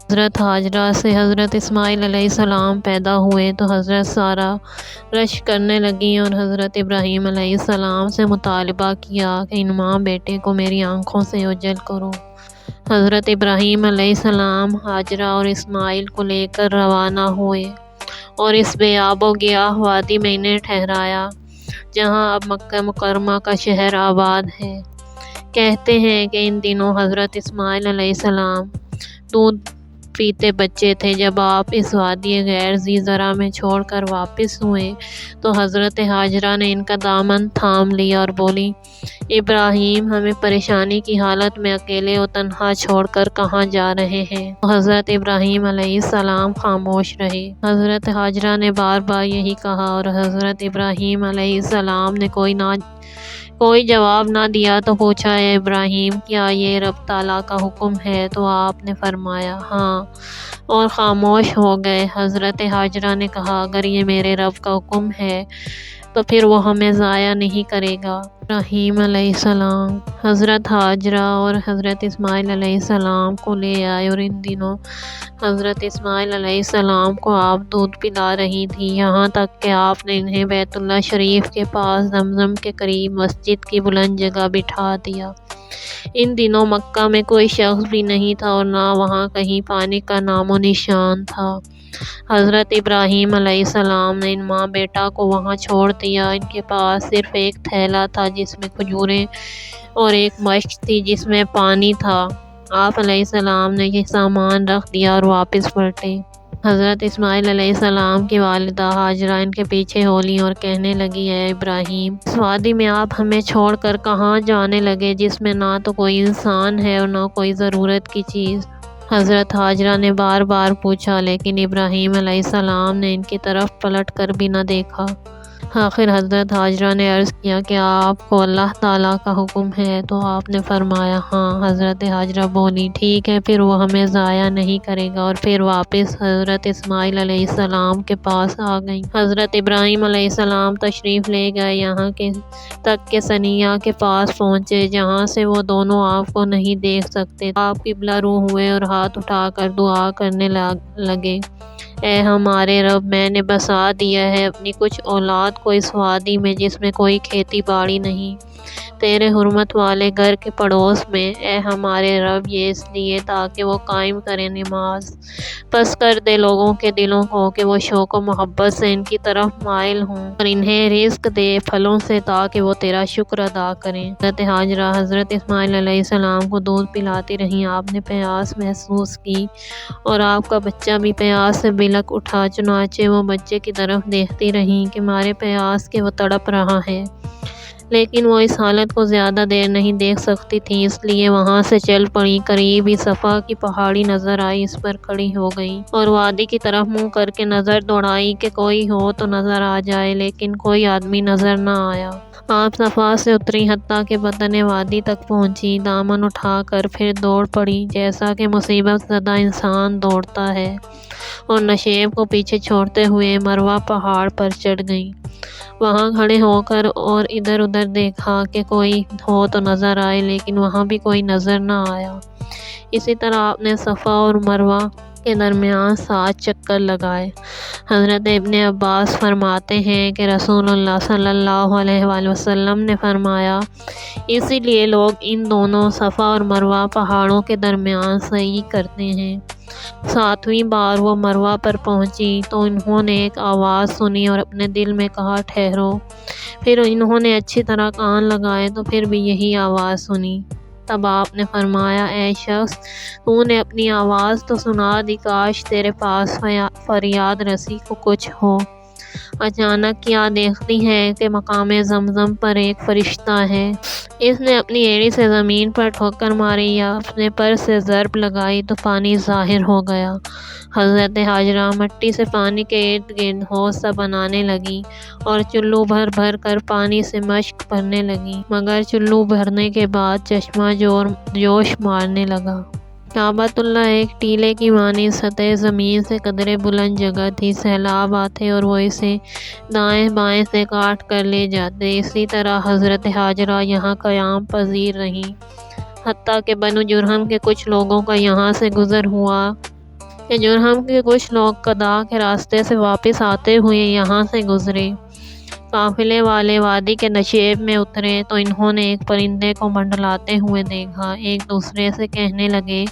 حضرت حاجرہ سے حضرت اسماعیل علیہ السلام پیدا ہوئے تو حضرت سارہ رشک کرنے لگیں اور حضرت ابراہیم علیہ السلام سے مطالبہ کیا کہ ان ماں بیٹے کو میری آنکھوں سے اوجھل کرو۔ حضرت ابراہیم علیہ السلام حاجرہ اور اسماعیل کو لے کر روانہ ہوئے اور اس بے آب و گیاہ وادی میں انہیں ٹھہرایا جہاں اب مکہ مکرمہ کا شہر آباد ہے۔ کہتے ہیں کہ ان دنوں حضرت اسماعیل علیہ السلام دودھ پیتے بچے تھے۔ جب آپ اس وادی غیر ذی زرع میں چھوڑ کر واپس ہوئے تو حضرت حاجرہ نے ان کا دامن تھام لیا اور بولی، ابراہیم، ہمیں پریشانی کی حالت میں اکیلے و تنہا چھوڑ کر کہاں جا رہے ہیں؟ تو حضرت ابراہیم علیہ السلام خاموش رہے۔ حضرت حاجرہ نے بار بار یہی کہا اور حضرت ابراہیم علیہ السلام نے کوئی جواب نہ دیا تو پوچھا، اے ابراہیم، کیا یہ رب تعالیٰ کا حکم ہے؟ تو آپ نے فرمایا، ہاں، اور خاموش ہو گئے۔ حضرت حاجرہ نے کہا، اگر یہ میرے رب کا حکم ہے تو پھر وہ ہمیں ضائع نہیں کرے گا۔ ابراہیم علیہ السلام حضرت حاجرہ اور حضرت اسماعیل علیہ السلام کو لے آئے اور ان دنوں حضرت اسماعیل علیہ السلام کو آپ دودھ پلا رہی تھی، یہاں تک کہ آپ نے انہیں بیت اللہ شریف کے پاس زمزم کے قریب مسجد کی بلند جگہ بٹھا دیا۔ ان دنوں مکہ میں کوئی شخص بھی نہیں تھا اور نہ وہاں کہیں پانی کا نام و نشان تھا۔ حضرت ابراہیم علیہ السلام نے ان ماں بیٹا کو وہاں چھوڑ دیا۔ ان کے پاس صرف ایک تھیلا تھا جس میں کھجوریں اور ایک مشک تھی جس میں پانی تھا۔ آپ علیہ السلام نے یہ سامان رکھ دیا اور واپس پلٹے۔ حضرت اسماعیل علیہ السلام کی والدہ حاجرہ ان کے پیچھے ہو لیں اور کہنے لگی، اے ابراہیم، اس وادی میں آپ ہمیں چھوڑ کر کہاں جانے لگے جس میں نہ تو کوئی انسان ہے اور نہ کوئی ضرورت کی چیز؟ حضرت حاجرہ نے بار بار پوچھا لیکن ابراہیم علیہ السلام نے ان کی طرف پلٹ کر بھی نہ دیکھا۔ آخر حضرت حاجرہ نے عرض کیا کہ آپ کو اللہ تعالیٰ کا حکم ہے؟ تو آپ نے فرمایا، ہاں۔ حضرت حاجرہ بولی، ٹھیک ہے، پھر وہ ہمیں ضائع نہیں کرے گا، اور پھر واپس حضرت اسماعیل علیہ السلام کے پاس آ گئیں۔ حضرت ابراہیم علیہ السلام تشریف لے گئے یہاں تک کہ ثنیہ کے پاس پہنچے جہاں سے وہ دونوں آپ کو نہیں دیکھ سکتے تھے۔ آپ قبلہ رو ہوئے اور ہاتھ اٹھا کر دعا کرنے لگے، اے ہمارے رب، میں نے بسا دیا ہے اپنی کچھ اولاد کو اس وادی میں جس میں کوئی کھیتی باڑی نہیں، تیرے حرمت والے گھر کے پڑوس میں، اے ہمارے رب، یہ اس لیے تاکہ وہ قائم کریں نماز، پس کر دے لوگوں کے دلوں کو کہ وہ شوق و محبت سے ان کی طرف مائل ہوں، اور انہیں رزق دے پھلوں سے تاکہ وہ تیرا شکر ادا کریں۔ حضرت حاجرہ حضرت اسماعیل علیہ السلام کو دودھ پلاتی رہیں۔ آپ نے پیاس محسوس کی اور آپ کا بچہ بھی پیاس سے بلک اٹھا، چنانچہ وہ بچے کی طرف دیکھتی رہیں کہ مارے پیاس کے وہ تڑپ رہا ہے، لیکن وہ اس حالت کو زیادہ دیر نہیں دیکھ سکتی تھیں، اس لیے وہاں سے چل پڑیں۔ قریب ہی صفا کی پہاڑی نظر آئی، اس پر کھڑی ہو گئیں اور وادی کی طرف منہ کر کے نظر دوڑائی کہ کوئی ہو تو نظر آ جائے، لیکن کوئی آدمی نظر نہ آیا۔ آپ صفا سے اتری، حتیٰ کہ بطن وادی تک پہنچی، دامن اٹھا کر پھر دوڑ پڑی جیسا کہ مصیبت زدہ انسان دوڑتا ہے، اور نشیب کو پیچھے چھوڑتے ہوئے مروہ پہاڑ پر چڑھ گئیں۔ وہاں کھڑے ہو کر اور ادھر ادھر دیکھا کہ کوئی ہو تو نظر آئے، لیکن وہاں بھی کوئی نظر نہ آیا۔ اسی طرح آپ نے صفا اور مروہ کے درمیان 7 چکر لگائے۔ حضرت ابن عباس فرماتے ہیں کہ رسول اللہ صلی اللہ علیہ وآلہ وسلم نے فرمایا، اسی لیے لوگ ان دونوں صفا اور مروہ پہاڑوں کے درمیان سعی کرتے ہیں۔ 7ویں بار وہ مروہ پر پہنچی تو انہوں نے ایک آواز سنی اور اپنے دل میں کہا، ٹھہرو۔ پھر انہوں نے اچھی طرح کان لگائے تو پھر بھی یہی آواز سنی۔ تب آپ نے فرمایا، اے شخص، تو نے اپنی آواز تو سنا دی، کاش تیرے پاس فریاد رسی کو کچھ ہو۔ اچانک کیا دیکھتی ہے کہ مقام زمزم پر ایک فرشتہ ہے۔ اس نے اپنی ایڑی سے زمین پر ٹھوکر ماری یا اپنے پر سے ضرب لگائی تو پانی ظاہر ہو گیا۔ حضرت حاجرہ مٹی سے پانی کے ارد گرد حوض سا بنانے لگیں اور چلو بھر بھر کر پانی سے مشک بھرنے لگیں، مگر چلو بھرنے کے بعد چشمہ جوش مارنے لگا۔ کعبۃ اللہ ایک ٹیلے کی مانند سطح زمین سے قدرے بلند جگہ تھی۔ سیلاب آتے اور وہ اسے دائیں بائیں سے کاٹ کر لے جاتے۔ اسی طرح حضرت حاجرہ یہاں قیام پذیر رہیں، حتیٰ کہ بنو جرہم کے کچھ لوگوں کا یہاں سے گزر ہوا کہ جرہم کے کچھ لوگ قدا کے راستے سے واپس آتے ہوئے یہاں سے گزرے۔ قافلے والے وادی کے نشیب میں اترے تو انہوں نے ایک پرندے کو منڈلاتے ہوئے دیکھا۔ ایک دوسرے سے کہنے لگے،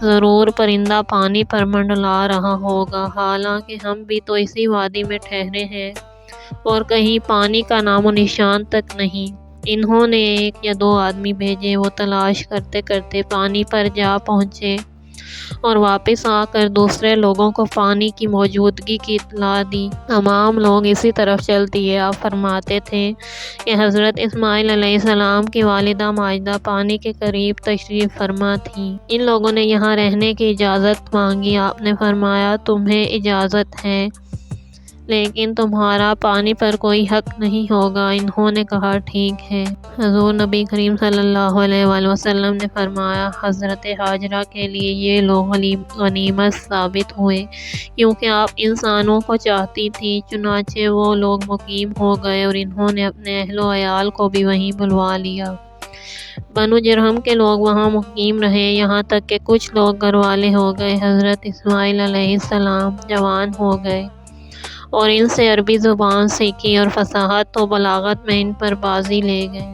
ضرور پرندہ پانی پر منڈلا رہا ہوگا، حالانکہ ہم بھی تو اسی وادی میں ٹھہرے ہیں اور کہیں پانی کا نام و نشان تک نہیں۔ انہوں نے ایک یا دو آدمی بھیجے، وہ تلاش کرتے کرتے پانی پر جا پہنچے اور واپس آ کر دوسرے لوگوں کو پانی کی موجودگی کی اطلاع دی۔ تمام لوگ اسی طرف چل دیے۔ آپ فرماتے تھے کہ حضرت اسماعیل علیہ السلام کی والدہ ماجدہ پانی کے قریب تشریف فرما تھیں۔ ان لوگوں نے یہاں رہنے کی اجازت مانگی۔ آپ نے فرمایا، تمہیں اجازت ہے، لیکن تمہارا پانی پر کوئی حق نہیں ہوگا۔ انہوں نے کہا، ٹھیک ہے۔ حضور نبی کریم صلی اللہ علیہ وآلہ وسلم نے فرمایا، حضرت ہاجرہ کے لیے یہ لوگ غنیمت ثابت ہوئے، کیونکہ آپ انسانوں کو چاہتی تھیں۔ چنانچہ وہ لوگ مقیم ہو گئے اور انہوں نے اپنے اہل و عیال کو بھی وہیں بلوا لیا۔ بنو جرہم کے لوگ وہاں مقیم رہے، یہاں تک کہ کچھ لوگ گھر والے ہو گئے۔ حضرت اسماعیل علیہ السلام جوان ہو گئے اور ان سے عربی زبان سیکھی اور فصاحت و بلاغت میں ان پر بازی لے گئے،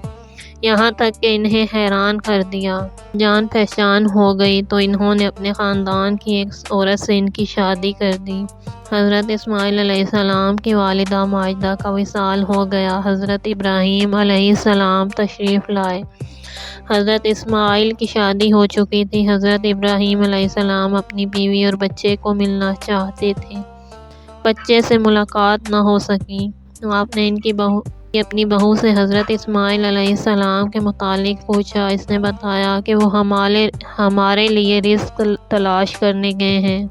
یہاں تک کہ انہیں حیران کر دیا۔ جان پہچان ہو گئی تو انہوں نے اپنے خاندان کی ایک عورت سے ان کی شادی کر دی۔ حضرت اسماعیل علیہ السلام کی والدہ ماجدہ کا وصال ہو گیا۔ حضرت ابراہیم علیہ السلام تشریف لائے۔ حضرت اسماعیل کی شادی ہو چکی تھی۔ حضرت ابراہیم علیہ السلام اپنی بیوی اور بچے کو ملنا چاہتے تھے، بچے سے ملاقات نہ ہو سکی۔ آپ نے اپنی بہو سے حضرت اسماعیل علیہ السلام کے متعلق پوچھا۔ اس نے بتایا کہ وہ ہمارے لیے رزق تلاش کرنے گئے ہیں۔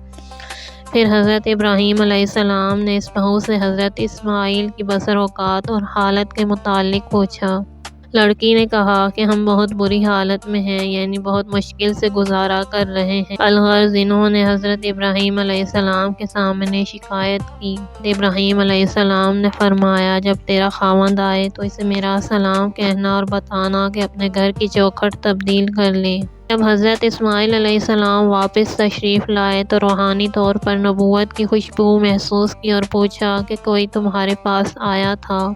پھر حضرت ابراہیم علیہ السلام نے اس بہو سے حضرت اسماعیل کی بسر اوقات اور حالت کے متعلق پوچھا۔ لڑکی نے کہا کہ ہم بہت بری حالت میں ہیں، یعنی بہت مشکل سے گزارا کر رہے ہیں۔ الغرض انہوں نے حضرت ابراہیم علیہ السلام کے سامنے شکایت کی۔ ابراہیم علیہ السلام نے فرمایا، جب تیرا خاوند آئے تو اسے میرا سلام کہنا اور بتانا کہ اپنے گھر کی چوکھٹ تبدیل کر لے۔ جب حضرت اسماعیل علیہ السلام واپس تشریف لائے تو روحانی طور پر نبوت کی خوشبو محسوس کی اور پوچھا کہ کوئی تمہارے پاس آیا تھا؟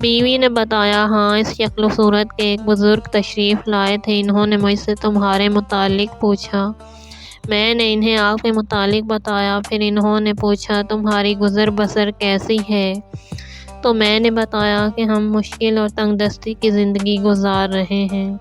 بیوی نے بتایا، ہاں، اس شکل و صورت کے ایک بزرگ تشریف لائے تھے، انہوں نے مجھ سے تمہارے متعلق پوچھا۔ میں نے انہیں آپ کے متعلق بتایا۔ پھر انہوں نے پوچھا، تمہاری گزر بسر کیسی ہے؟ تو میں نے بتایا کہ ہم مشکل اور تنگ دستی کی زندگی گزار رہے ہیں۔